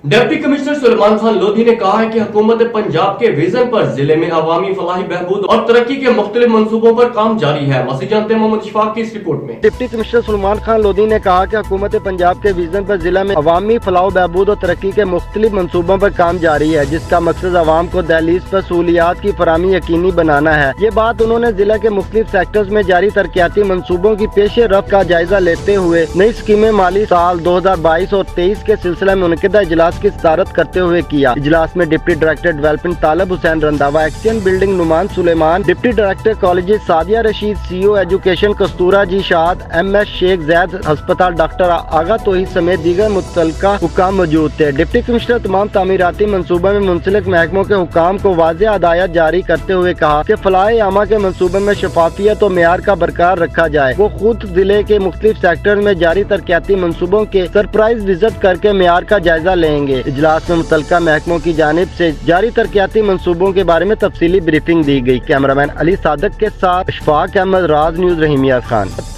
Deputy commissioner Suleman Khan Lodhi ने कहा है कि हुकूमत पंजाब के विजन पर जिले में अवामी फलाही बहबूद और तरक्की के मुख्तलिफ मंसूबों पर काम जारी है। मज़ीद जानते हैं मोहम्मद इशफाक की इस रिपोर्ट में। डिप्टी कमिश्नर सुलेमान खान लोधी ने कहा कि हुकूमत पंजाब के विजन पर जिला में अवामी फलाह बहबूद और तरक्की के मुख्तलिफ मंसूबों पर काम जारी है, जिसका मकसद अवाम को दहलीज पर सहूलियात की फराहमी यकीनी बनाना है। ये बात उन्होंने जिला के मुख्तलिफ सेक्टर्स में जारी तरक्याती मंसूबों की पेश रफ्त का जायजा लेते हुए नई स्कीमें माली साल 2022 और 23 के सिलसिले में मुनक़िदा इजलास की सदारत करते हुए किया। इजलास में deputy director development Talib Hussain Randhawa, exchange building Noman Sulaiman, deputy director colleges Sadia Rasheed, CEO education Kastura जी शाद, एमएस शेख जैद अस्पताल डॉक्टर आगा तोहीद समेत दीगर मुतल्लिका हुकाम मौजूद थे। डिप्टी कमिश्नर तमाम तामीराती मंसूबों में मुंसलिक महकमों के हुकाम को वाज़ेह हदायत जारी करते हुए कहा कि फलाह आमा के मंसूबे में शफाफियत और मेयार का बरकरार रखा जाए। वो खुद जिले के मुख्तलिफ सेक्टर में जारी तरक्याती मंसूबों के सरप्राइज विजिट करके मेयार का जायजा लेंगे। इजलास में मुतल्लिका महकमों की जानिब से जारी तरक्याती मंसूबों के बारे में तफसीली ब्रीफिंग दी गई। कैमरामैन अली सादक के साथ इशफाक अहमद, राज न्यूज़, रहीमिया खान।